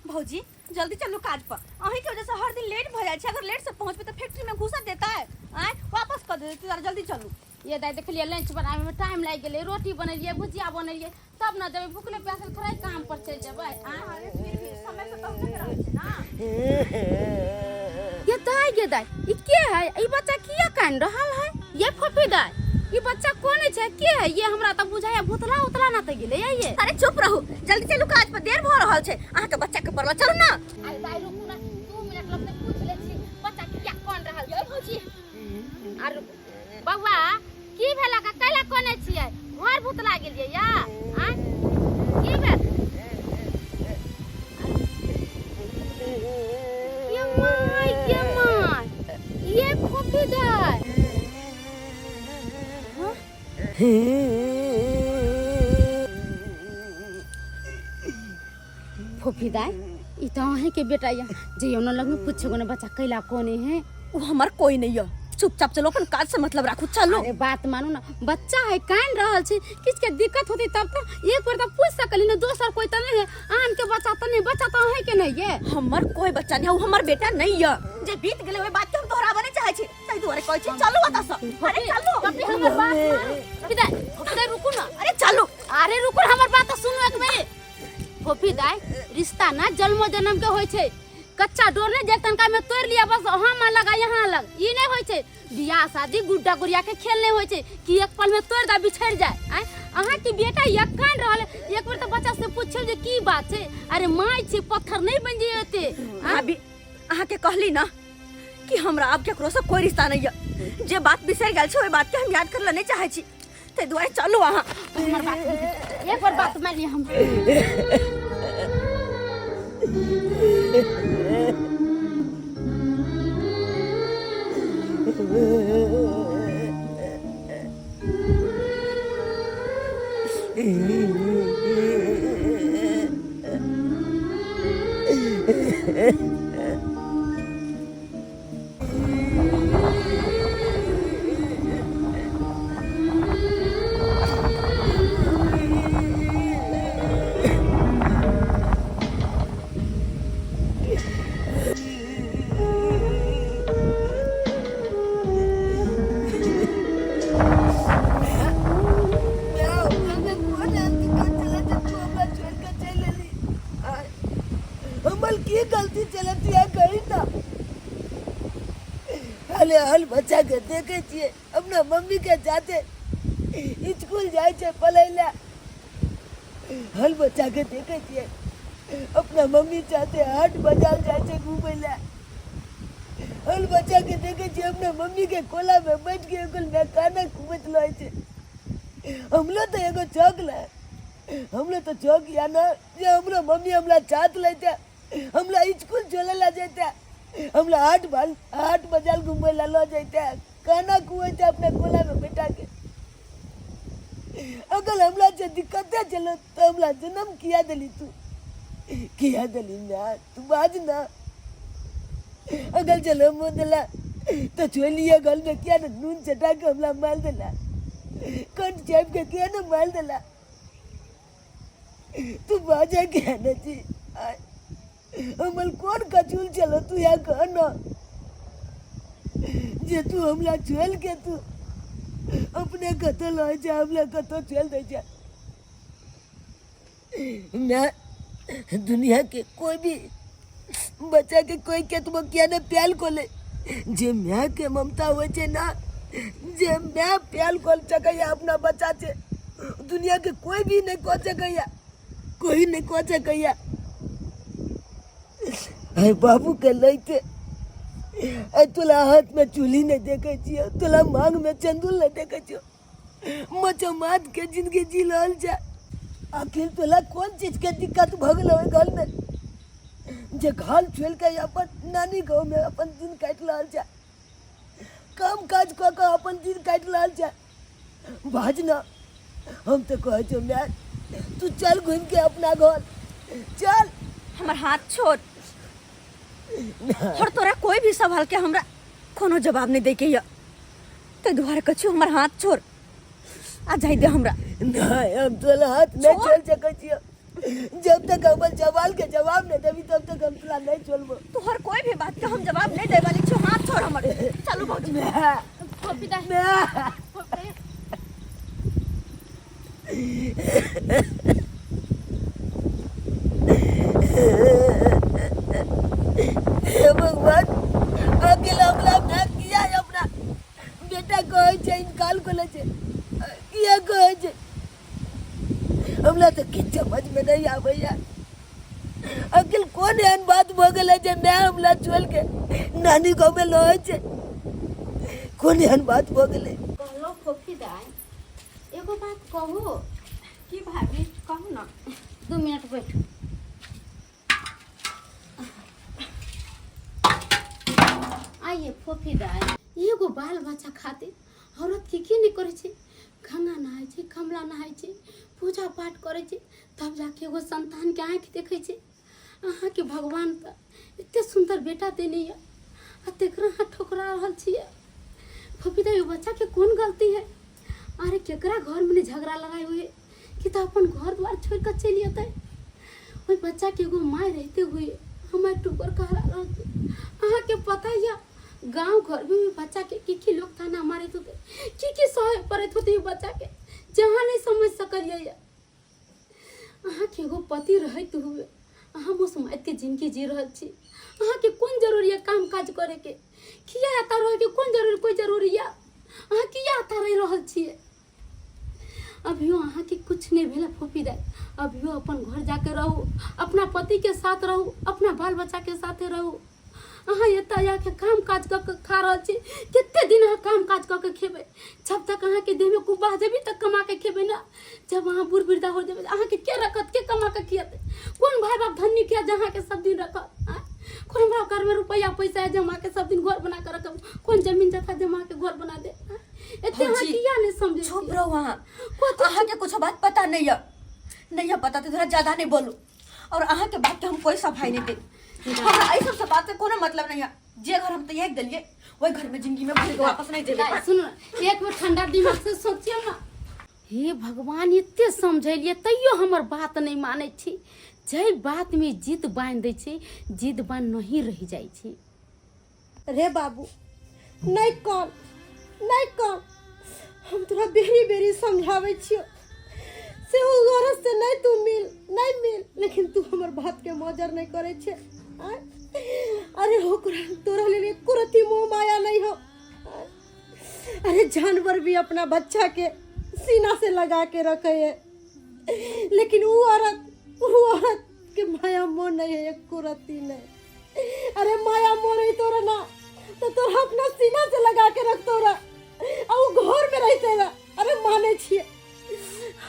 भौजी जल्दी चलो काज पर। अहीं की वजह से हर दिन लेट भ जाय छै। अगर लेट से पहुंचबे तो फैक्ट्री में घुसा देता है। आय वापस कर दे तू जल्दी चलू। ये दाई देख लिया लंच बनावे में टाइम लाग गेले, रोटी बनलिए भुजिया बनलिए तब ना जब भूखले प्यासल थोड़ा काम पर चल जेबै। अरे फिर भी समय से पहुंचे के रहै छै ना। ये दाई ई के है? ई बच्चा किया कान रहल है? ये फफी दाई ई बच्चा कोन छै? के है ये? हमरा त बुझाया भूतला उतला ना त गेले ये। अरे चुप रहू, जल्दी चलू काज पर देर भ रहल छै। अहाँ के बच्चा के परवा चलू ना। अरे दाई रुकू ना 2 मिनट लग पूछ ले छी बच्चा किया कोन रहल छै भौजी। अरे बौआ की भेला का कैला कोने छियै? घर भूतला गेलिए या आ की भेल? ये माय ये फफी दाई फफी दाई ई त अहे के बेटा या जे ओना लग में पूछो ने बच्चा कैला कोने है। वो हमार कोई नहीं है। चुपचाप चलो, अपन काज से मतलब राखू। चलो। अरे बात मानो ना, बच्चा है कान रहल छै, किछ के दिक्कत होती तब तो एक बार तो पूछ सकली ना। दोसर कोई त नहीं है। आन के बच्चा त नहीं, बच्चा त है के नहीं है। हमर कोई बच्चा नहीं है, वो हमर बेटा नहीं है। जे बीत गेले ओए बात के हम दोहराबे नहीं चाहे छी। तै दुआरे कहै छी चलो बता सब। अरे चलो कभी हमर बात फफी दाई रुकू ना। अरे चलो। अरे रुकू हमर बात तो सुनो एक बेर। फफी दाई रिश्ता ना जन्मो जन्म के होय छै। कच्चा डोर ने जे तनका में तोड़ लिया बस वहां लगा यहाँ लग ई नहीं होय छै। बियाह शादी गुड्डा गुड़िया के खेल नहीं होय छै कि एक पल में तोड़ दा बिछड़ जाए। आय अहाँ की बेटा एक कान रहल एक बेर त बच्चा से पूछियो जे की बात छै। अरे माय छै पत्थर नहीं बन जेते। अभी अहाँ के कहली ना कि हमरा अब केकरो से कोई रिश्ता नहीं है। जे बात बिसर गेल छै ओई बात के हम याद करला नहीं चाहे छी। तै दुआरे चलो अहाँ। हमर बात एक बार बात मान लिया हम। हल बच्चा के देखे छिए अपना मम्मी के जाते स्कूल जाए छे पढ़ैला। हल बच्चा के देखे छिए अपना मम्मी चाहते 8 बाजार जाए छे घूमेला। हल बच्चा के देखे छिए अपना मम्मी के कोला में बैठ के एगो खाना घूमत लय छे। हमलो तो एगो चौक ला हमलो तो चौक या ना जे हमरा मम्मी हमरा चाहत लेते हमरा स्कूल चलेला जेते हमला 8 बाजार घूमे ला लो जाते खाना खुआते अपने कोला में बैठा के। अगर हमला से दिक्कत चलो तो हमला जन्म किया दिली तू किया दिली ना तू बाज ना। अगर चलो मोदला तो छोलिए गल में क्या ना नून चटा के हमला मार देला कंठ चेप के क्या ना मार देला। तू बाजा क्या ना जी हमल कौन कचूल चलो तू यहाँ कहना जे तू हमला चल के तू अपने कतो लो जा हमला कतो चल दे जा। मैं दुनिया के कोई भी बच्चा के कोई के तुम क्या ने प्याल को ले जे मैं के ममता हो छे ना जे मैं प्याल को सकैया अपना बच्चा से दुनिया के कोई भी नहीं को सकैया कोई नहीं को सकैया। अरे बाबू के लैते तुला हाथ में चूल्ही नहीं देखे छियो तुला मांग में चंदुल नहीं देखे छियो मचो मात के जिंदगी जी रहल जा। आखिर तुला कौन चीज के दिक्कत भगल हो घर में जे घाल छोड़ के अपन नानी गाँव में अपन दिन काट रहल जा काम काज क के अपन दिन काट रहल जा। भाजना हम तो कहे छो मैं तू चल घूम के अपना घर चल। हमर हाथ छोड़ और तोरा कोई भी सवाल के हमरा कोनो जवाब नहीं दे के या। ते दुआरे कछु हमर हाथ छोड़ आ जाई दे हमरा। नहीं हम तोला हाथ नहीं छोड़ सकै छियो जब तक हमर सवाल के जवाब नहीं देबी तब तोरा नहीं छोड़बो। तोहर कोई भी बात का हम जवाब नहीं दे वाली छो। हाथ छोड़ हमर। चलो भौजी। फोफी दाई मैं फोफी हे भगवान, अकेला हमला ना किया है अपना बेटा कहे छे इनकाल को ले छे किया कहे छे हमला तो किछ समझ में नहीं आवेया। अकेल कौन एहन बात भ गेले जे मैं हमला छोड़ के नानी गांव में लहे छे? कौन एहन बात भ गेले? कहलो फोफी दाई एगो बात कहू की भाभी कहू ना। 2 मिनट बैठो। आइए फोफी दाई एगो बाल बच्चा खातिर औरत की नहीं करे छे? गंगा नहाय छे, कमला नहाय छे, पूजा पाठ करे छे, तब जाके एगो संतान के आँख देखे छे। अहाँ के भगवान त इतने सुंदर बेटा देने या तेकरा हाथ ठोकरा रहल छिए। फोफी दाई बच्चा के कौन गलती है? अरे केकरा घर में झगड़ा लगाए हुए कि तो अपन घर द्वार छोड़ कर चली अतै। ओई बच्चा के एगो माय रहते हुए हमारे टुकर कहला रहते। अहाँ के पता या गांव घर में भी बच्चा के की लोग थाना मारे थे की सहे पड़े थे बच्चा के जहाँ नहीं समझ सकलिए या। अहाँ के एगो पति रहते हुए अहाँ मुसमात के जिंदगी जी रहल छी। अहाँ के कौन जरूरी है काम काज करे के? किया आता रहे के कौन जरूरी कोई जरूरी है? अहाँ किया आता रह रहल छिए? अभियो अहाँ के कुछ नहीं भेला फोफी दाई। अभियो अपन घर जाके रहू, अपना पति के साथ रहू, अपना बाल बच्चा के साथे रहू। अहाँ एतऽ जाके काम काज कऽ के खा रहल छी। कितने दिन अहाँ काम काज कऽ के खेबै? जब तक अहाँ के देह में कुबा जेबी तक कमा के खेबै ना। जब अहाँ बूढ़ वृद्धा हो जेबै अहाँ के रखत, के कमा के खियतै? कौन भाई बाप धनी किया जहाँ के सब दिन रखत? कौन हमरा घर में रुपया पैसा है जमा के सब दिन घर बना के रखब? कौन जमीन जथा जमा के घर बना दे? एते अहाँ किया नहीं समझे? चुप रहो। अहाँ के कुछ बात पता नहीं है। नहीं है पता तो थोड़ा ज्यादा नहीं बोलू। और अहाँ के बात के हम कोई सफाई नहीं दे। हमरा ऐसा सब बात से कोनो मतलब नहीं है। जे घर हम तैयार दिलिए वही घर में जिंदगी में भूल के वापस नहीं देबे। सुन एक बार ठंडा दिमाग से सोचिए ना। हे भगवान एते समझलिए तैयो हमर बात नहीं माने छी। जय बात में जिद बांध दे छी, जिद बांध नहीं रह जाई छी। रे बाबू नहीं कौन हम तोरा बेरी बेरी समझावे छियो से ओ गरज से नहीं तू नहीं मिल लेकिन तू हमर बात के मौजर नहीं करे छे। अरे हो तोरा ले कुरती मोह माया नहीं हो। अरे जानवर भी अपना बच्चा के सीना से लगा के रखे है लेकिन वो औरत के माया मोह नहीं है। एक कुरती नहीं। अरे माया मोह नहीं तोरा ना तो तोरा अपना सीना से लगा के रख तोरा और घर में रहते ना। अरे माने छिए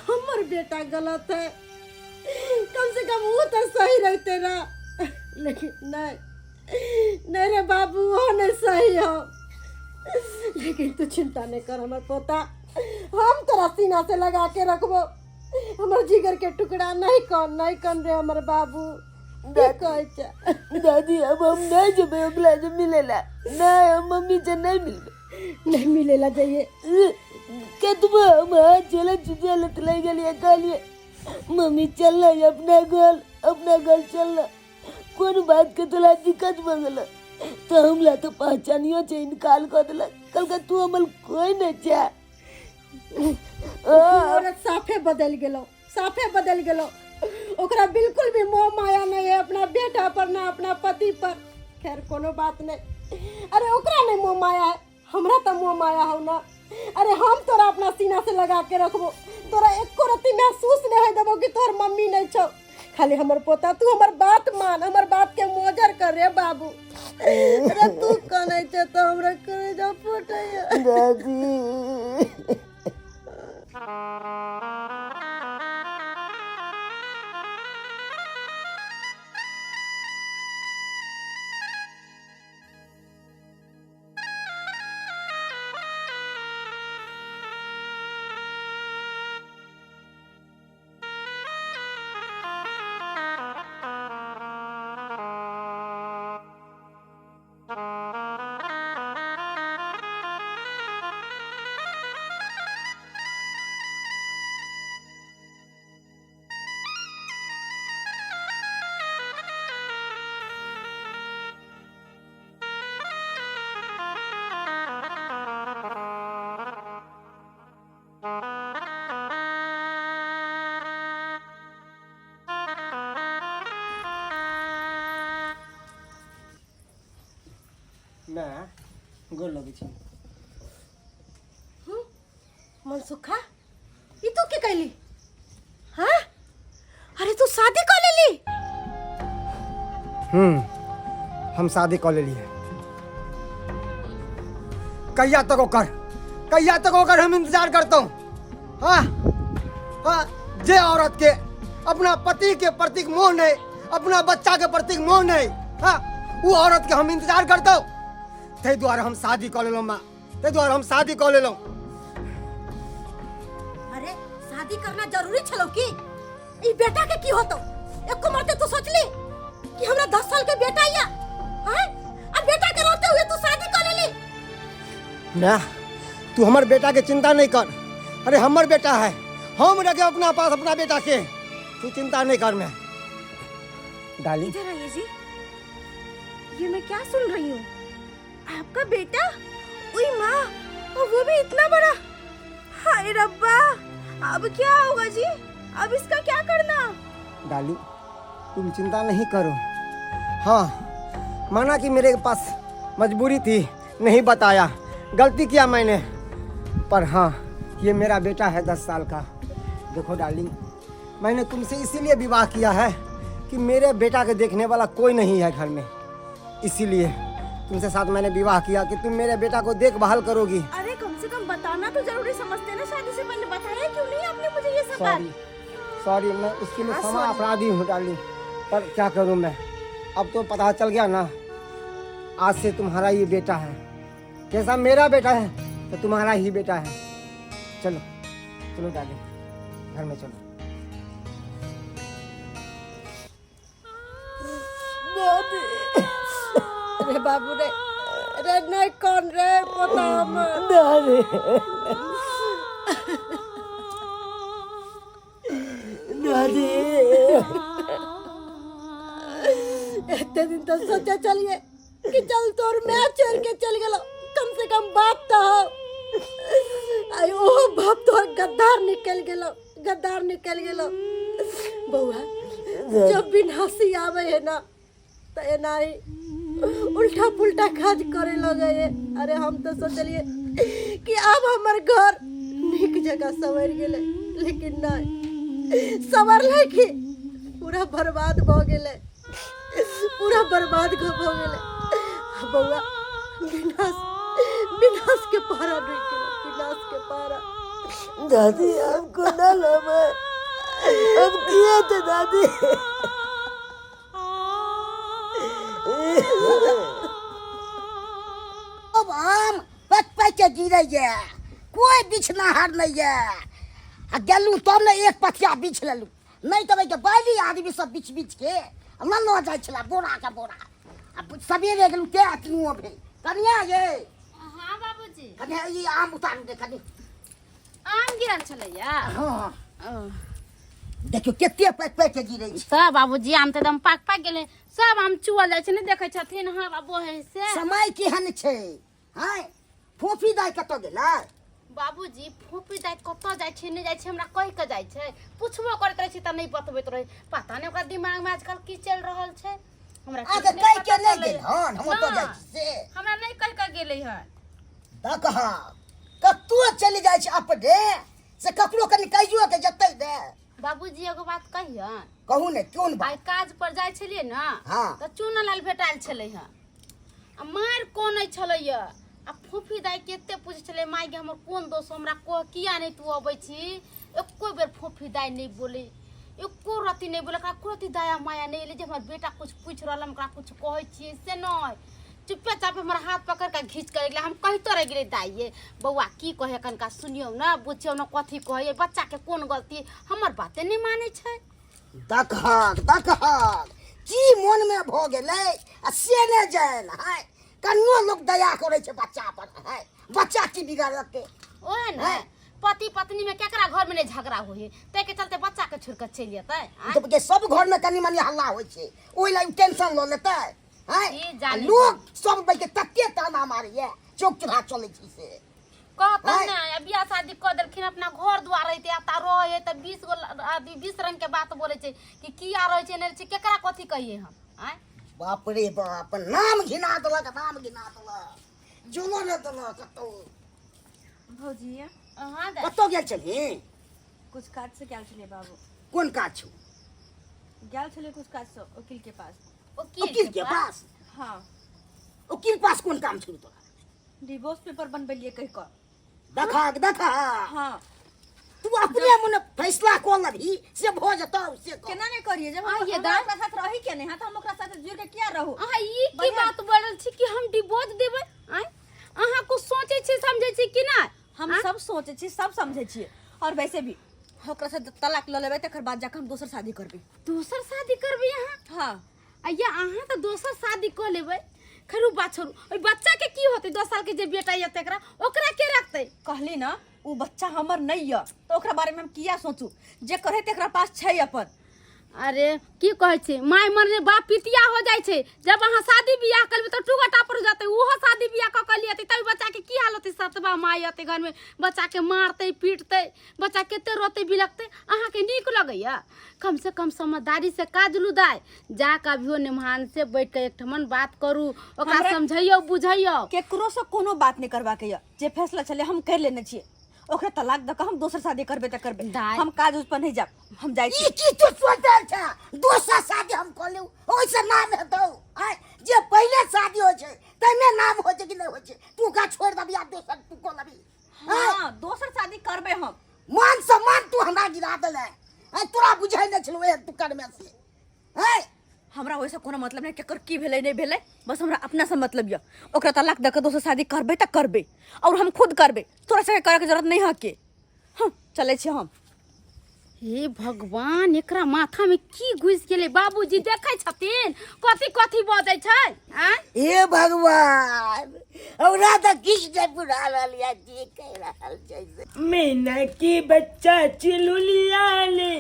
हमर बेटा गलत है, कम से कम वो तो सही रहते ना। लेकिन नहीं रे बाबू वो नहीं सही हो। लेकिन तू चिंता नहीं कर हमर पोता, हम तोरा सीना से लगा के रखबो। हमर जिगर के टुकड़ा नहीं कौन रे हमर बाबू। दादी अब हम नहीं जबे अगला जब मिलेला नहीं हम मम्मी से नहीं मिलेला जाइए कतबा हम चलत ले गलिए कहलिए मम्मी चल अपना घर चल। कौन बात के तोला दिक्कत बगल तो हमला तो पहचानियो छे इनकाल कर दिलक। कल का तू हमल कोई नहीं चा। औरत साफे बदल गेलो। ओकरा बिल्कुल भी मोह माया नहीं है अपना बेटा पर ना अपना पति पर। खैर कोनो बात नहीं। अरे ओकरा नहीं मोह माया है, हमरा तो मोह माया हो ना। अरे हम तोरा अपना सीना से लगा के रखबो। तोरा एको रति महसूस नहीं है देबो कि तोर मम्मी नहीं छौ। खाली हमर पोता तू हमर बात मान, हमर बात के मोजर कर रे बाबू। अरे तू कने छे तो हमरा करे जा फटैया दादी। मैं गोर लगे छी। मनसुखा ई तू के कैली? हाँ अरे तू शादी कर लेली? हम शादी कर लेलिए। कहिया तक होकर हम इंतजार करता हूँ। हाँ हाँ, जे औरत के अपना पति के प्रति मोह नहीं, अपना बच्चा के प्रति मोह नहीं, हाँ वो औरत के हम इंतजार करता हूँ। ते द्वारा हम शादी कर लेलो माँ, ते द्वारा हम शादी कर लेलो। अरे शादी करना जरूरी छलो की? ई बेटा के की होतो? एको मरते तू सोचली कि हमरा 10 साल के बेटा या? हैं? अब बेटा के रोते हुए तू शादी कर लेली? ना, तू हमारे बेटा के चिंता नहीं कर। अरे हमार बेटा है, हम रखे अपना पास अपना बेटा के, तू चिंता नहीं कर। मैं डाली इधर आइए जी, ये मैं क्या सुन रही हूँ? आपका बेटा? उई माँ, और वो भी इतना बड़ा? हाय रब्बा, अब क्या होगा जी? अब इसका क्या करना? डाली तुम चिंता नहीं करो। हाँ माना कि मेरे पास मजबूरी थी, नहीं बताया, गलती किया मैंने, पर हाँ ये मेरा बेटा है 10 साल का। देखो डार्लिंग, मैंने तुमसे इसीलिए विवाह किया है कि मेरे बेटा के देखने वाला कोई नहीं है घर में, इसीलिए तुमसे साथ मैंने विवाह किया कि तुम मेरे बेटा को देखभाल करोगी। अरे कम से कम बताना तो जरूरी समझते ना, शादी से पहले बताया क्यों नहीं आपने मुझे ये सब बात? सॉरी, मैं उसके लिए क्षमा अपराधी हूँ डार्लिंग, पर क्या करूँ मैं, अब तो पता चल गया ना, आज से तुम्हारा ये बेटा है। कैसा मेरा बेटा है तो तुम्हारा ही बेटा है। चलो चलो डार्लिंग, घर में चलो। अरे बाबू रे, अरे नहीं कौन रे पता इतने दिन तो सोचा चलिए कि चल तोर मैं चल के चल गलो, कम से कम बाप तो हो। आई ओ बाप तो गद्दार निकल गेलो। बउआ जब भी हंसी आवे है ना तो ए नाही उल्टा पुल्टा काज करे लगे है। अरे हम तो सोचलिए कि अब हमार घर निक जगह सवर गेले, लेकिन नहीं सवर ले कि पूरा बर्बाद भ गेले, पूरा बर्बाद हो गेले। बउआ विनाश के पारा डूब गेलो, विनाश के पारा। दादी हमको ना लमा, हम किए थे दादी। अब हम पच के गिरे ये, कोई बिछनाहर नहीं है। गेलू तब ने एक पथिया बिछ लेलू, नहीं तो के बाली आदमी सब बिछ के न ल जाय छला बोरा के बोरा। अब सवेरे गेलू के अतनुओ भे कनिया ये। हाँ बाबूजी, कनिया ये आम उतारू दे कनी। आम गिरल छलैया? हां देखियो केते पच के गिरै छै। सब बाबूजी आम तो एकदम पाक गेले, सब आम चुअल जाय छै, ने देखै छथिन। हाँ बाबू है से समय केहन छै? हां फोफी दाय कत गेलै? बाबूजी फोफी दाय कत जाय छै नहीं जाय छै हमरा कह के जाय छै, पुछबो करत रहे छी त नहीं बतबैत रहे। पता नहीं ओकरा दिमाग में आजकल की चल रहल छै, हमरा आगे कह के नहीं गेल हन। हम तो जाय छी से हमरा नहीं कह के गेलै हन। कहा कतौ चली जाय छै अपने से, ककरो कनी कहियो के जतै दे। बाबूजी एगो बात कहियन। कहू ने कोन बात? भाई काज पर जाय छलिए ना, हाँ। त चूनालाल भेटाल छलै हन, आ मार कोन छलै आ फूफी दाई केते पूछ छलै माय गे हमर कोन दोस्त हमरा कह किया नहीं तू अबै छी। एको बेर फूफी दाई नहीं बोले, एको रति नहीं बोले, का रति दया माया नहीं एले जे हमर बेटा कुछ पूछ रहल हमरा कुछ कहै छी से नहीं। चुपे चापे हमर हाथ पकड़ के घींच कर गेलै। हम कहितो रह गेलै दाइये बउआ की कहे कनका सुनियो ना, बुझियो ना कथी कहे, बच्चा के कोन गलती, हमर बाते नहीं माने छै। दखहक की मन में भ गेलै आ से ने जान है। कन्नो लोग दया करे छै बच्चा पर, है बच्चा की बिगाड़ते ओहे ना पति पत्नी में केकरा घर में नहीं झगड़ा होई, ते के चलते बच्चा के छोड़ के चल जेतै। तो के सब घर में कनी मनी हल्ला होय छै, ओइ ला टेंशन ल लेतै है। ई जानी लोग सब बैठ के तत्ते ताना मारिए चौक चढ़ा चलै छी से। कहता ना बियाह शादी कर देलखिन, अपना घर द्वार रहते आता रहे त 20 गो आदमी 20 रंग के बात बोले छै कि किया रहे छै नहीं छै, केकरा कथी कहिए हम। आय बाप रे बाप, नाम घिना देलक, नाम घिना देलक, जोनो न देलक कतौ। भौजी अहाँ दे कतौ गेल छली? कुछ काज से गेल छलिए बाबू, कोन काज छौ? गेल छलिए कुछ काज से वकील के पास। वकील के पास? हाँ, वकील पास कोन काम छौ तोरा? डिवोर्स पेपर बनबेलिए कह कर। देखा हाँ, तू अपने मन फैसला कऽ लभी से भ जतौ से कह। केना नहीं करिए जब हाँ, हम ये हमरा दान- ओकरा साथ रही के नहीं, हाँ तो हम ओकरा साथ जुड़ के क्या रहू। अहाँ ई की बढ़िया। बात बोलल छी कि हम डिवोर्स देबै? आय अहाँ कुछ सोचै छी समझै छी कि नहीं? हम सब सोचे छी, सब समझे छी, और वैसे भी ओकरा से तलाक ल लेबै तकर बाद जाके हम दोसर शादी करबी। दोसर शादी करबै अहाँ? हाँ, अయ్या अहाँ तो दोसर शादी कर लेबै। खरू बात छोड़ू, ओइ बच्चा के की होतै? 10 साल के जे बेटा ये तेकरा ओकरा के रखतै? कहली ना उ बच्चा हमर नहीं है तो ओकरा बारे में हम किया सोचू? जे करे तेकरा पास छै अपन। अरे की कहै छै, माय मरने बाप पितिया हो जाइ छै। जब अहाँ शादी बियाह करबै तो टुगटा पर जाते, उहो शादी बियाह क लिया तब बच्चा के की हाल होतै? सतबा माय अते घर में बच्चा के मारतै पीटतै, बच्चा केते रोते बिलकतै। अहाँ के नीक लगैया? कम से कम समझदारी से काज लुदाय जा के अभियो निमान से बैठ के एकठमन बात करू, ओकरा हमरा- समझैयो बुझैयो। केकरो से कोनो बात नहीं करवा के ये, जे फैसला चले हम कर लेने छिए। ओकरा तलाक द के हम दोसर शादी करबे त करबे, दाय- हम काज उस पर नहीं जाब, हम जाई छी। ई की तू सोचल छ? दोसर शादी हम कऽ लेऊ, ओइसे नाम हेतौ। आय जे पहिले शादी होइ छै तइमे नाम होइ छै कि नहीं होइ छै? तू का छोड़ दबी आ दोसर तू कऽ लबी? हाँ, दोसर शादी करबे हम। मान सम्मान तू हमरा गिरा देले। आय तोरा बुझाइ नहि छलो एक दुकान में से। आय हमरा वैसे कोनो मतलब नहीं, केकर की भेलै नहीं भेलै, बस हमरा अपना से मतलब ये। ओकरा तलाक द के दोसर शादी करबे त करबे, और हम खुद करबे, तोरा से करे के जरूरत नहीं है के। हम चले छी हम। हे भगवान, एकरा माथा में की घुस गेलै? बाबूजी देखै छथिन कथी कथी बजै छै? आय हे भगवान, हमरा तऽ किछु नहि बुझा रहल यऽ जे कहि रहल छै से। मैना के बच्चा चलुलिया ले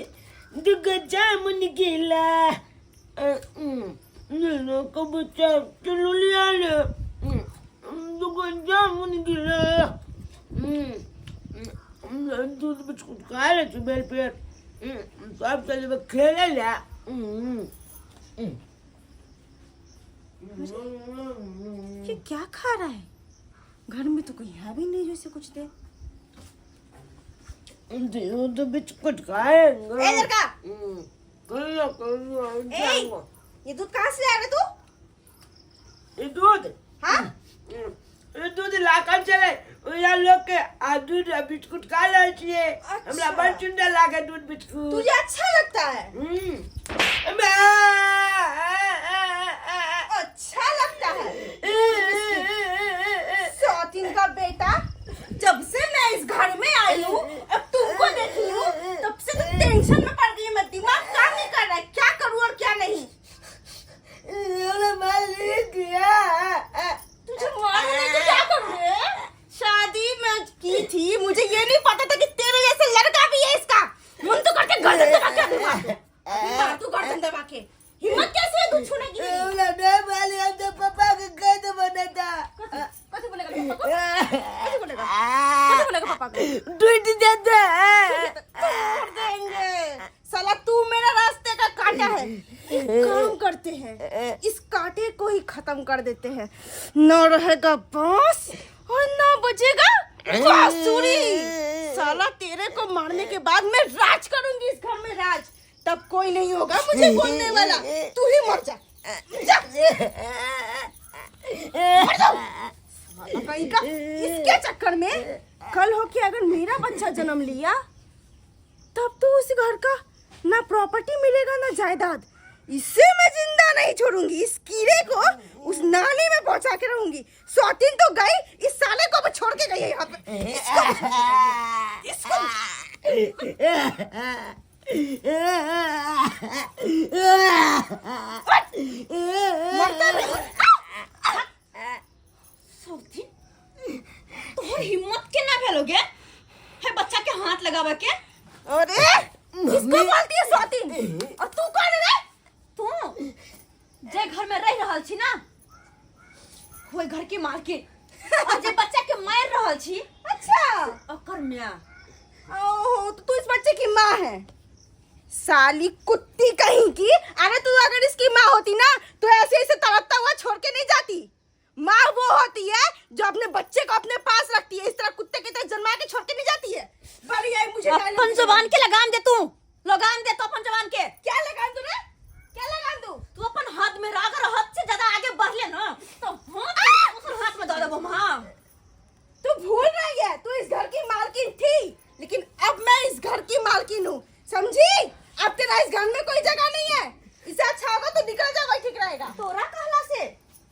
दुगो जामुन गिला। मैना का बच्चा चलुलिया ले दुगो जामुन गिला। दूध बिस्कुट खा ले तू बेल पे सब चले खेले ले। ये क्या खा रहा है? घर में तो कोई है भी नहीं जैसे कुछ दे। दूध बिस्कुट खाएंगे। ए लड़का, ए ये दूध कहाँ से लाया रे तू? ये दूध हाँ? ये दूध लाकर चले उया लोग के आ दूध आ बिस्कुट खा ले छिए। हमरा बड़ सुंदर लागे दूध बिस्कुट। तुझे अच्छा लगता है? अच्छा लगता है? सौतीन का बेटा, जब से मैं इस घर में आई हूँ, अब तुमको देखी हूँ, तब से तो टेंशन में पड़ गई। मैं दिमाग काम नहीं कर रहा है, क्या करूँ और क्या नहीं। तुझे मालूम नहीं तो क्या करूँ रे? शादी मैं की थी, मुझे ये नहीं पता था कि तेरे जैसे लड़का भी है इसका। मन तो करके गर्दन दबा के दूंगा। मार तू गर्दन दबा के। हिम्मत कैसे है तू छूने की? पापा के कह दो बना था कैसे बोलेगा पापा को? कैसे बोलेगा? कैसे बोलेगा पापा को? टूट जाता तोड़ देंगे। साला तू मेरा रास्ते का कांटा है। एक काम करते हैं, इस कांटे को ही खत्म कर देते हैं। न रहेगा बांस और न बजेगा बांसुरी। साला तेरे को मारने के बाद मैं राज करूंगी इस घर में, राज। तब कोई नहीं होगा मुझे बोलने वाला। तू ही मर जा, जा। मर जाओ। साला कहीं का, इसके चक्कर में कल हो के अगर मेरा बच्चा जन्म लिया तब तो उस घर का ना प्रॉपर्टी मिलेगा ना जायदाद। इसे मैं जिंदा नहीं छोड़ूंगी। इस कीड़े को उस नाली में पहुंचा के रहूंगी। सौतीन तो गई, इस साले को भी छोड़ के गई है यहाँ पे। इसको मरता नहीं। सौतीन, तोहर हिम्मत के ना भेलोगे है बच्चा के हाथ लगावा के? अरे किसको बोलती है सौतीन? और तू कौन है रे? तू जे घर में रह रहल छी ना, होय घर के मालकिन। और जे बच्चा के मार रहल छी, अच्छा ओकर मां। ओहो, तो तू इस बच्चे की माँ है? साली कुत्ती कहीं की। अरे तू अगर इसकी माँ होती ना तो ऐसे ऐसे तोरा कहला से?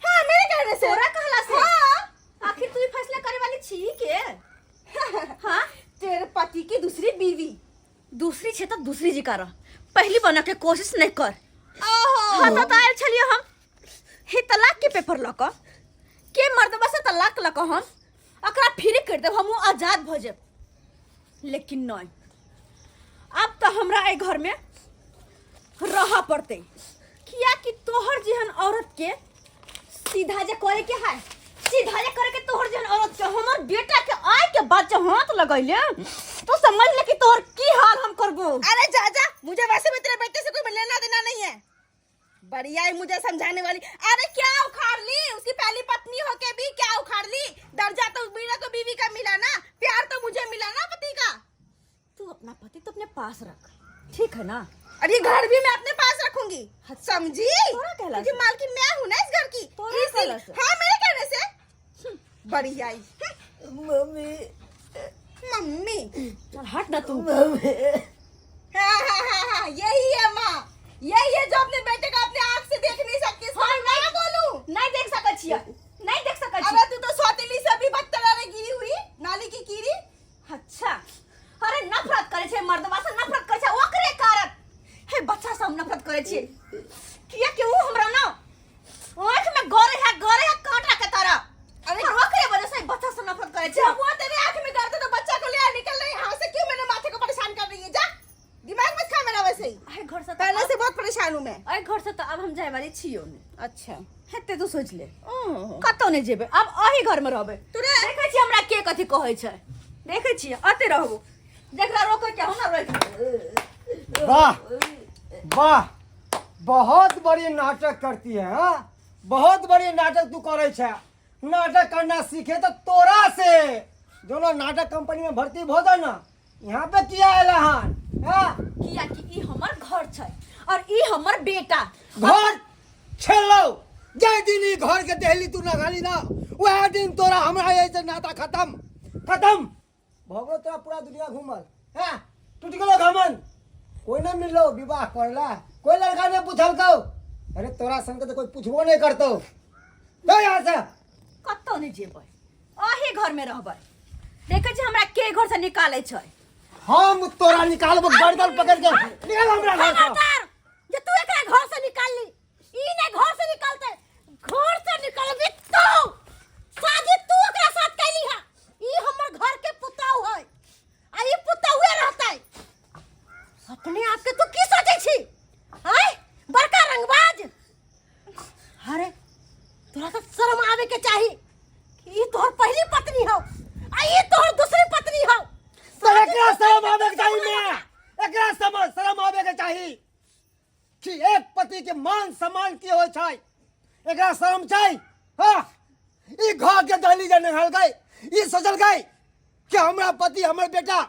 हाँ, मेरे कहने से। तोरा कहला से? हाँ। आखिर तू ही फैसला करे वाली छी के? हाँ, तेरे पति की दूसरी बीवी। दूसरी छे तो दूसरी जी कर, पहली बना के कोशिश नहीं कर। हाँ तो आयल छलिए हम हे तलाक के पेपर लक के मर्दबा से तलाक लक हम अकरा फिर कर देब, हम आजाद भ जेब। लेकिन नहीं, अब तो हमरा ए घर में रह पड़ते, किया कि तोहर जहन औरत के सीधा जे करे के है, सीधा जे करे के तोहर जहन औरत के हमर बेटा के आय के बाद जो हाथ लगैले तो समझ ले कि तोहर की हाल हम करबो। अरे जा, मुझे वैसे भी तेरे बेटे से कोई लेना देना नहीं है। बढ़िया है मुझे समझाने वाली। अरे क्या उखाड़ ली, उसकी पहली पत्नी होके भी क्या उखाड़ ली? दर्जा तो मेरा तो बीवी का मिला ना, प्यार तो मुझे मिला ना पति का। तू अपना पति तो अपने पास रख, ठीक है ना? अरे घर भी मैं अपने पास रखूंगी, समझी? तोरा कहला क्योंकि मालकिन मैं हूँ ना इस घर की। तोरा कहला से? हाँ, मेरे कहने से। बढ़िया ही। मम्मी मम्मी चल हट ना तू। हाँ, यही है माँ, यही है जो अपने बेटे का अपने आँख से देख नहीं सकती। हाँ, नहीं बोलूं, नहीं देख सकत छिया, नहीं देख सकत छी। अरे तू तो सौतेली से भी बदतर गिरी हुई, नाली की कीड़ी। अच्छा, अरे नफरत करे छे मर्दबा से, नफरत करे छे ओकरे कारण। हे बच्चा से हम नफरत करे छे, किया कि वो हमरा ना आँख में गोरे है कांटा के तरह। अरे ओकरे वजह से बच्चा से नफरत करे छे। वो तेरे आँख में दर्द है तो बच्चा को ले आ, निकल रही यहाँ से। क्यों मेरे माथे को परेशान कर रही है? जा, दिमाग मत खा मेरा वैसे ही। अरे घर से तो पहले से बहुत परेशान हूँ मैं। अरे घर से तो अब हम जाए वाली छियो ने। अच्छा, हेते तू सोच ले, कतौ नहीं जेबे, अब अही घर में रहबे। तू देखे छी हमरा के कथि कहै छै, देखे छी अते रहबो, जेकरा रोके के हो ना रोक। वाह वाह, बहुत बड़ी नाटक करती है। हाँ, बहुत बड़ी नाटक तू करे छे। नाटक करना सीखे तो तोरा से जो लोग नाटक कंपनी में भर्ती हो जाए ना, यहाँ पे किया है लहान। हाँ, किया कि ई हमर घर छै और ई हमर बेटा। घर छेलो जय दिन ई घर के दहली तू ना गाली ना, वह दिन तोरा हमरा ऐसे नाता खत्म भगलो। तोरा पूरा दुनिया घूमल है, टूट गलो घमन, कोई ना मिलो विवाह करला, कोई लड़का ने पूछल को। अरे तोरा संग तो कोई पूछबो नहीं करतो। तो यहाँ से कतौ नहीं जेबे, अही घर में रहबे। देखे छी हमरा के घर से निकाले छै। हम तोरा निकालबो गर्दन पकड़ के, निकाल हमरा घर से। जे तू एकरा घर से निकाल ली, ई ने घर से निकालते, घर से निकलबी तो शादी तू एकरा साथ कैली है। ई हमर घर के पुताऊ है, आ ई पुताऊए रहतै। अपने आप के तू की सोचै छी? हैं, बड़का रंगबाज। अरे तोरा तो शर्म आवे के चाही कि ई तोहर पहली पत्नी हो आ ई तोहर दूसरी पत्नी हो। तो एकरा शर्म आवे के चाही, मैं एकरा शर्म आवे के चाही कि एक पति के मान सम्मान की हो छै। एकरा शर्म चाही। हाँ, ई घर के दहली जे निकाल गई, ई सोचल गई कि हमरा पति हमर बेटा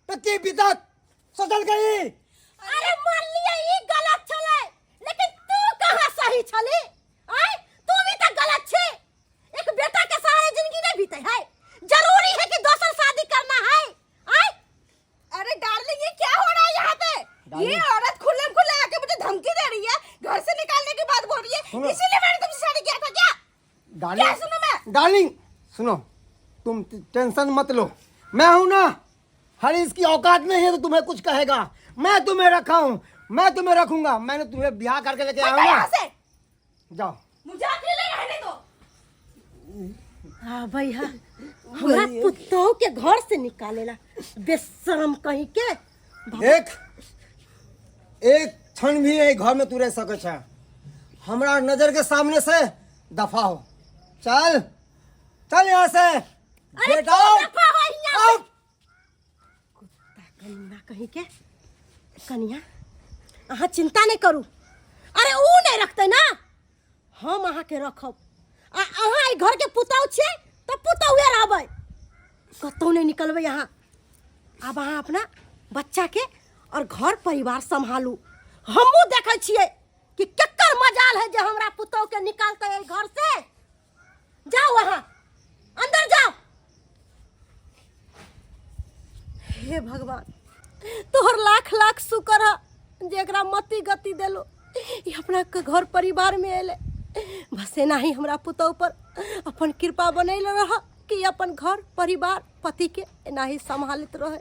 पति बिदत सोचल गई। अरे मान लिया ई गलत छले, लेकिन तू कहां सही छली? आय तू भी तो गलत छे। एक बेटा के सहारे जिंदगी नहीं बीते है, जरूरी है कि दूसरा शादी करना है। आय अरे डार्लिंग, ये क्या हो रहा है यहाँ पे? ये औरत खुले आके मुझे धमकी दे रही है, घर से निकालने की बात बोल रही है। इसीलिए मैंने तुमसे शादी किया था क्या? क्या सुनो मैं? डार्लिंग सुनो, तुम टेंशन मत लो, मैं हूं ना। हर इसकी औकात नहीं है तो तुम्हें कुछ कहेगा। मैं तुम्हें रखा हूं, मैं तुम्हें रखूंगा। मैंने तुम्हें ब्याह करके लेके आया हूं यहाँ ना। से जाओ, मुझे अकेले रहने दो। हां भैया, हमरा पुतों के घर से निकालेला, बेशरम कहीं के। एक क्षण भी नहीं घर में तू रह सके छे। हमरा नजर के सामने से दफा हो। चल चल यहाँ से। अरे Get तू out! दफा हो यहाँ से। Out! कुत्ता कन्ना कहीं के। कनिया अहाँ चिंता नहीं करू, अरे ऊ नहीं रखते ना, हम अहाँ के रखब। अहाँ ई घर के पुतौ छे तो पुतौए रहबै, कतौ नहीं निकलबै यहाँ। अब अहाँ अपना बच्चा के और घर परिवार संभालू। हमहू देखे छिए कि केकर मजाल है जो हमरा पुतौ के निकालते है घर से। जाओ वहाँ अंदर जाओ। हे भगवान, तोहर लाख लाख शुक्र है जेकरा मति गति देलो, ये अपना के घर परिवार में एले। बस एना ही हमरा पुतौ पर अपन कृपा बनैले रह कि अपन घर परिवार पति के एना ही संभालित रहे।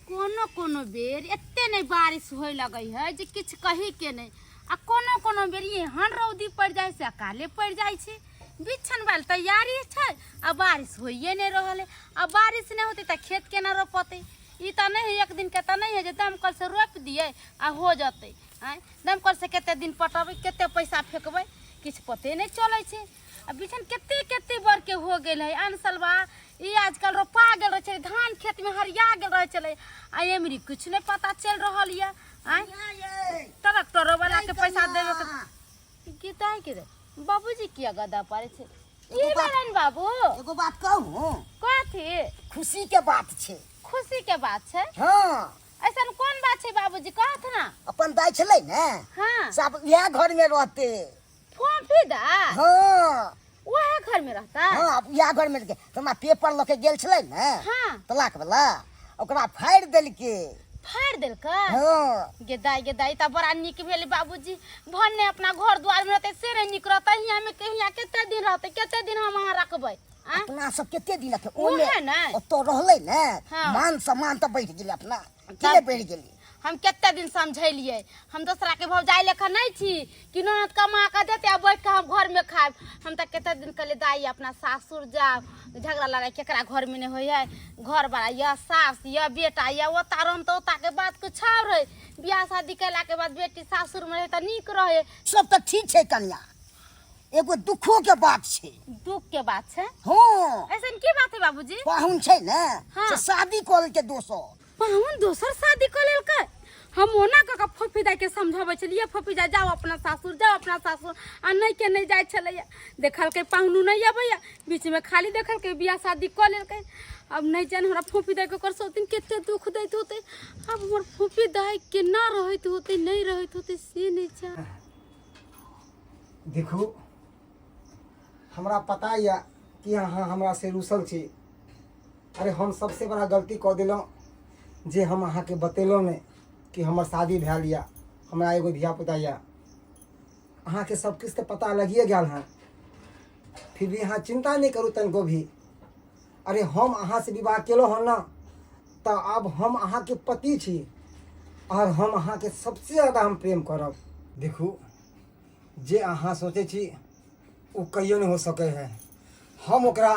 कोनो कोनो बेर एते नहीं बारिश होय लगे है जे किछ कही के नहीं, आ कोनो कोनो बेर एहन रौदी पड़ जाए से अकाले पड़ जाए छे। बिछन वाल तैयारी छै आ बारिश होइए नहीं रहल है। आ बारिश नहीं होते त खेत केना रोपते? ई त नहीं है एक दिन के त नहीं है जे दमकल से रोप दिए आ हो जते। आय दमकल से केते दिन पटबै, केते पैसा फेकबै, किछ पते नहीं चलै छे। आ बिछन केते केते बर के हो गेल है। अनसलवा ई आजकल रोपा गेल रहे छे, धान खेत में हरिया गेल रहे चले, आ एमरी कुछ नहीं पता चल रहल या। आय ट्रैक्टर वाला के पैसा देवे के गीता के रे बाबूजी किया गदा पारे छे। ई बेरन बाबू एगो बात कहूं, कथी खुशी के बात छे। खुशी के बात छे? हाँ, ऐसा कौन बात छे बाबूजी, कहत ना। अपन दाई छलै ने, हाँ सब यह घर में रहते। फोफी दा हाँ वह घर में रहता। हाँ, अब यह घर में रह के तमा पेपर लके गेल छलै ने, हाँ तलाक वाला, ओकरा फाड़ देलके। फाड़ देल का? हाँ, गेदाई त बड़ा निक भेल बाबूजी। भन्ने अपना घर द्वार में रहते से रे निक रहते। हिया में कहिया केते दिन रहते, केते दिन हम वहां रखबै? आ अपना सब केते दिन के ओहे ओने ना। तो रहलै ने, हाँ। मान सम्मान तो बढ़ गेलै अपना, तब के बढ़ गेलै। हम केते दिन समझैलिए। हम दूसरा के भौजाई लेखा नहीं छी कि ननद कमा के देते आ बैठ के हम घर में खाब। हम त केते दिन कहले दाई अपना सासुर जाओ, झगड़ा लड़ाई केकरा घर में नहीं होय है। घर वाला या सास या बेटा या ओता रम तो ओता के बात कुछ और रहे। बियाह शादी कैला के बाद बेटी सासुर में रहे त नीक रहे। सब तो ठीक छे कन्या, एगो दुखो के बात छे। दुख के बात छे? हाँ, ऐसन की बात है बाबूजी? पाहुन छे ने, हाँ। से शादी कर के दोसर। पाहुन दोसर शादी कर लेल के? हम ओना का फफी दाई के समझावे छलिए, फफी दाई जाओ अपना सासुर, जाओ अपना सासुर। आ नहीं के नहीं जाय छलैया। देखल के पाहुनु नहीं आबैया, बीच में खाली देखल के बियाह शादी कर लेल के। अब नहीं जान हमरा फफी दाई के कर सोतिन केते दुख दैत होते। अब हमर फफी दाई के ना रहत होते, नहीं रहत होते से नहीं जान। देखू हमरा पता या कि अहाँ हमरा से रूसल छी। अरे हम सबसे बड़ा गलती कऽ देलहुँ जे हम अहाँ के बतेलहुँ ने कि हमर शादी भैल या, हमरा एगो धियापुता या। अहाँ के सब किछु तो पता लगिए गेल हैं, फिर भी अहाँ चिंता नहीं करू तनिको भी। अरे हम अहाँ से विवाह केलहुँ हन ना, तो अब हम अहाँ के पति छी और हम अहाँ के सबसे ज़्यादा हम प्रेम करब। देखू जे अहाँ सोचे छी वो कहियो नहीं हो सके है। हम ओकरा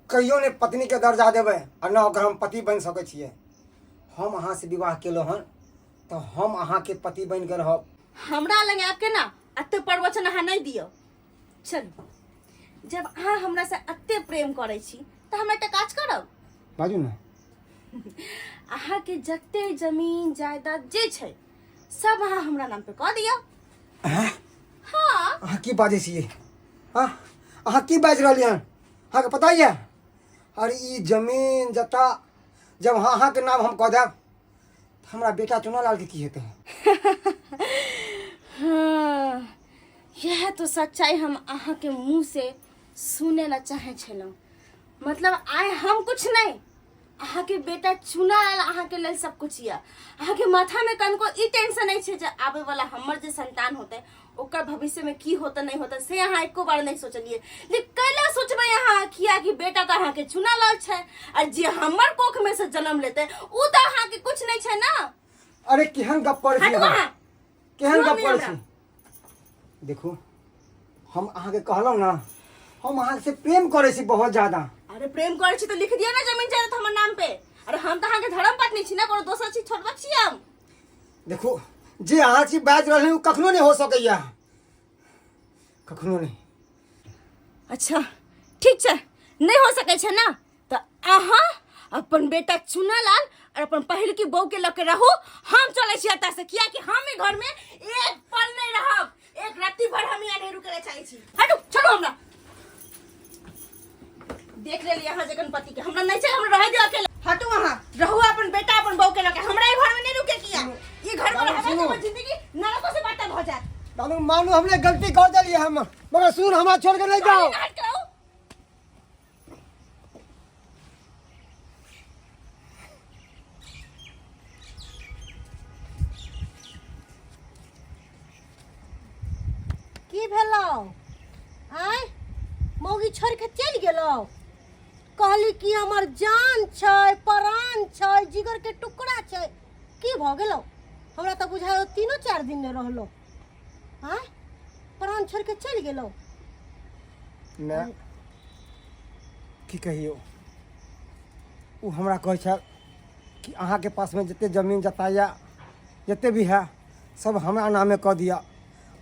कहियो ने पत्नी के दर्जा देवे और ना ओकरा हम पति बन सके छिए। हम अहाँ से विवाह केलो हन तो हम अहाँ के पति बन के रहब। हमरा लगे आपके ना अत्ते प्रवचन अहाँ नहीं दियो। चलू, जब अहाँ हमरा से अत्ते प्रेम करे छी तो हम एकटा काज करब। बाजू ना। अहाँ के जत्ते जमीन जायदाद जे छै सब अहाँ हमरा नाम पे कह दियो। हाँ, अहाँ की बाजे छिए? हाँ, अहाँ की बाज रहली हन? अहाँ के पता है? अरे ई जमीन जता जब अहाँ के नाम हम कह देब तो हमरा बेटा चुनालाल के की हेतै? हाँ, यह तो सच्चाई हम अहाँ के मुंह से सुने ला चाहे छलहुँ। मतलब आए हम कुछ नहीं, अहाँ के बेटा चुना अहाँ के लेल सब कुछ या। अहाँ के माथा में कनको ई टेंशन नहीं छे जे आवे वाला हमर जे संतान होते ओकर भविष्य में की होता नहीं होता से अहाँ एको बार नहीं सोचलिए। लेकिन कैला सोचबे अहाँ किया कि बेटा तो अहाँ के चुना लाल छे और जे हमर कोख में से जन्म लेते उ तो अहाँ के कुछ नहीं छे ना। अरे केहन गप पर छी? हटो अहाँ। केहन सुनो गप पर हमरा। छी? देखू हम अहाँ के कहलहुँ ना, हम अहाँ से प्रेम करे छी बहुत ज्यादा। अरे प्रेम करे छी तो लिख दिया ना जमीन जायदाद हमर नाम पे। अरे हम तो अहाँ के धर्म पत्नी छी ना, कोनो दोसर छी छोड़बा छी हम। देखो जे अहाँ छी बाज रहले उ कखनो नहीं हो सकैया, कखनो नहीं। अच्छा ठीक है, नहीं हो सके छे ना तो अहाँ अपन बेटा चुनालाल और अपन पहल की बहू के लके रहू। हम चले छी एता से, किया कि हम ई घर में एक पल नहीं रहब, एक रात्रि भर हम यहाँ नहीं रुके चाहे छी। हटो, छोड़ो हमरा। देख ले लिया यहाँ जगन पति के हमरा नहीं चाहिए, हमरा रह दियो अकेले। हटो वहाँ, रहू अपन बेटा अपन बहू के लके, हमरा ई घर में नहीं रुके किया। ये घर में रहबे तो हमर जिंदगी नरकों से बाटा हो जाए। मानो मानो हमने गलती कर दिली हम, मगर सुन हमरा छोड़ के नहीं जाओ। हट के रहू। की भेलौ? आय मौगी छोड़ के चल गेलो कहली कि हमर जान छै प्राण छै जिगर के टुकड़ा छै की भ गेलो हमरा त बुझायो 3-4 दिन ने रहलो आय प्राण छोड़ के चल गेलो मैं की कहियो वो हमरा कहै छै कि अहाँ के पास में जितने जमीन जताया जितने भी है सब हमरा नामे कह दिया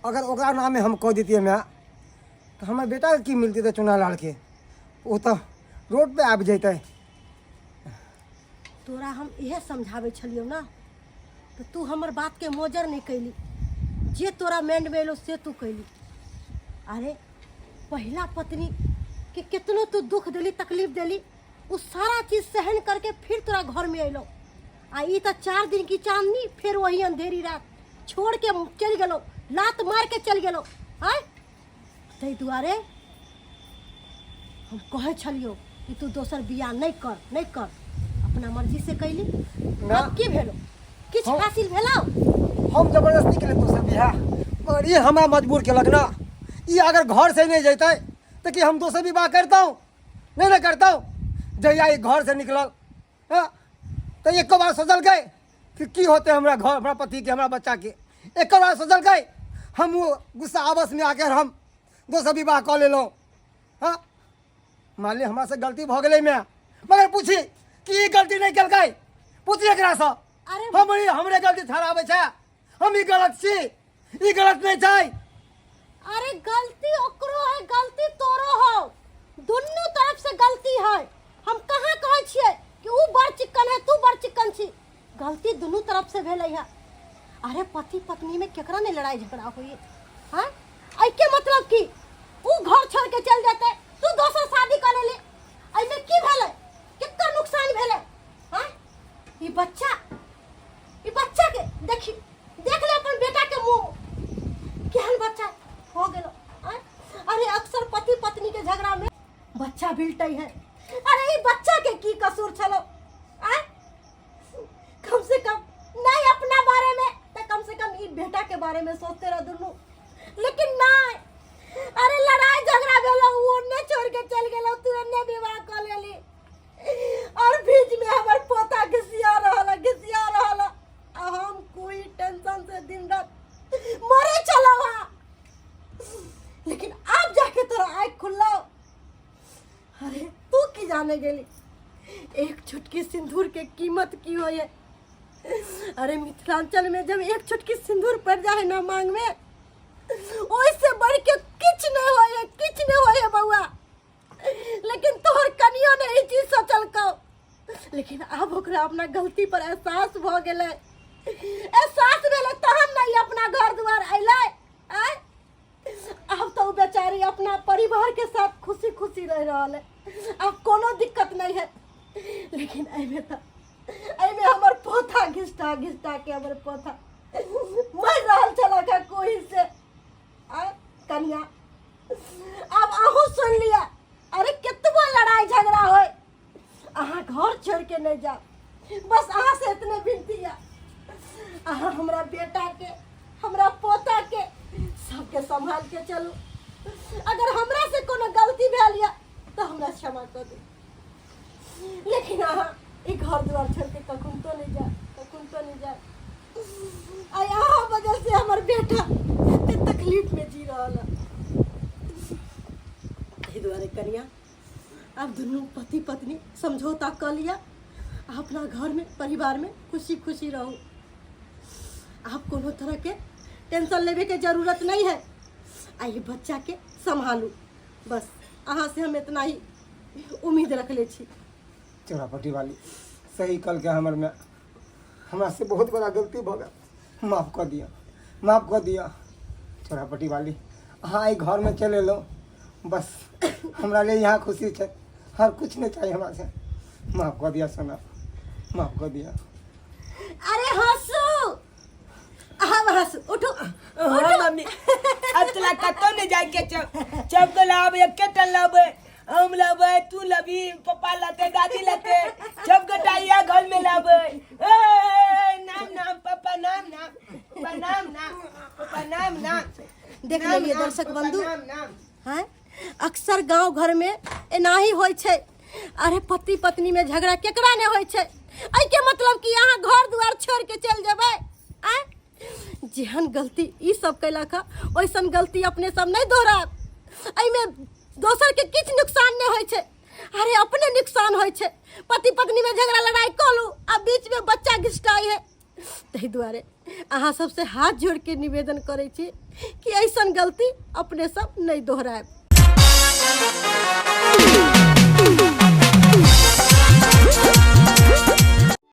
अगर ओकरा नामे हम कह देतिए मैं तो हमारे बेटा के की मिलती तो चुना लाल के वो तो रोड पे आबि जैते तोरा हम इहे समझावे छलियो ना तो तू हमर बात के मोजर नहीं कैली जे तोरा माइंड में एलो से तू कैली अरे पहला पत्नी के कितनो तू दुख देली तकलीफ देली वो सारा चीज सहन करके फिर तोरा घर में अलो आ ई तो 4 दिन की चांदनी फिर वही अंधेरी रात छोड़ के चल गेलो लात मार के चल गेलो आय तै दुआरे हम कहे छलियो कि तू दोसर बियाह नहीं कर अपना मर्जी से कैली अब की भेलो किछ हासिल भेलो हम जबरदस्ती के लिए दोसर बियाह मगर ये हमरा मजबूर केलक ना ये अगर घर से नहीं जैते तो कि हम दोसर विवाह करता हूँ नहीं ना करता हूँ जहिया ये घर से निकलल हाँ तो एक बार सोचल गए कि की होते हमरा घर हमरा पति के हमरा बच्चा के एक बार सोचल गए हम वो गुस्सा आपस में आकर हम दोसर विवाह कऽ लेलहुँ हाँ मान ली हमरा से गलती भ गेलै मैं मगर पूछी कि ई गलती नहीं केलकै पूछी एकरा से अरे हमरे गलती ठहराबै छै हम ई गलत छी ई गलत नहीं छै अरे गलती ओकरो है गलती तोरो हो दोनों तरफ से गलती है हम कहाँ कहै छियै कि ऊ बड़ चिक्कन है तू बड़ चिक्कन छी गलती दोनों तरफ से भेलै है अरे पति पत्नी में केकरा ने लड़ाई झगड़ा होई हां आई के मतलब की ऊ घर छोड़ के चल जाते तू दोसर शादी कर ले आई में की भेलै कितना नुकसान भेलै हां ई बच्चा के देख ले अपन बेटा के मुंह केहन बच्चा हो गेलो आय? अरे अक्सर पति पत्नी के झगड़ा में बच्चा बिलटै है अरे ई बच्चा के की कसूर छलो आय कम से कम नहीं अपना बारे में तो कम से कम ई बेटा के बारे में सोचते रह दुनू लेकिन नहीं अरे लड़ाई झगड़ा भेलो वो ने छोड़ के चल गेलो तू ने विवाह कर लेली और बीच में हमर पोता घिसिया रहल हम कोई टेंशन से दिन रात मरे चला लेकिन अब जाके तोरा आँख खुल्ला अरे तू की जाने गेली एक चुटकी सिंदूर के कीमत की हो है अरे मिथिलांचल में जब एक चुटकी सिंदूर पड़ जाए ना मांग में ओइसे बढ़ के किछ नहीं होए बउआ लेकिन तोहर कनियो ने ई चीज सोचल को लेकिन अब ओकरा अपना गलती पर एहसास भ गेलै तहन नहीं अपना घर द्वार अइलै आय अब तो बेचारी अपना परिवार के साथ खुशी रह रहल है अब कोनो दिक्कत नहीं है लेकिन एमे हमर पोता घिसटा के हमर पोता मर रहल छला का कोई से आय कन्या अब अहू सुन लिया अरे कितबो लड़ाई झगड़ा होय अहाँ घर छोड़ के नहीं जा बस अहाँ से इतने विनती है अहाँ हमरा बेटा के हमरा पोता के सबके संभाल के चलू अगर हमरा से कोनो गलती भेल या तो हमरा क्षमा कर दे लेकिन अहाँ ई घर द्वार छोड़ के कखन तो नहीं जा आई अहाँ वजह से हमर बेटा एते तकलीफ में जी रहल है एहि दुआरे कन्या अब दोनों पति पत्नी समझौता कर लिया अपना घर में परिवार में खुशी रहो आप कोनो तरह के टेंशन लेवे के जरूरत नहीं है आई बच्चा के संभालू बस अहाँ से हम इतना ही उम्मीद रख ले छी चौरापट्टी वाली सही कल के हमरा से बहुत बड़ा गलती भ गया माफ कर दिया चौरापट्टी वाली अहाँ घर में चले लो बस हमरा लिए यहाँ खुशी है हर कुछ नहीं चाहिए हमरा से माफ कर दिया सोना माफ कर दिया अरे हंसू उठो हाँ मम्मी अब तोला कतौ नहीं जाए के चप को लाबे एकेटा लाबे हम लाबे तू लबी पापा लाते दादी लाते सब गटाइया घर में लाबे नाम पापा नाम देख लीजिए दर्शक बंधु हैं अक्सर गांव घर में एनाही होइ छै। अरे पति पत्नी में झगड़ा केकरा ने होइ छै? एहि के मतलब कि अहाँ घर दुआर छोड़ के चल जेबै? आय जेहन गलती ई सब कैलक हँ ओइसन गलती अपने सब नहीं दोहराब। एहिमे दोसर के किछ नुकसान नहीं होइ छै, अरे अपने नुकसान होइ छै। पति पत्नी में झगड़ा लड़ाई कलू आ बीच में बच्चा घिसटाई है। ताहि दुआरे अहाँ सबसे हाथ जोड़ के निवेदन करै छी कि ऐसन गलती अपने सब नहीं दोहराब।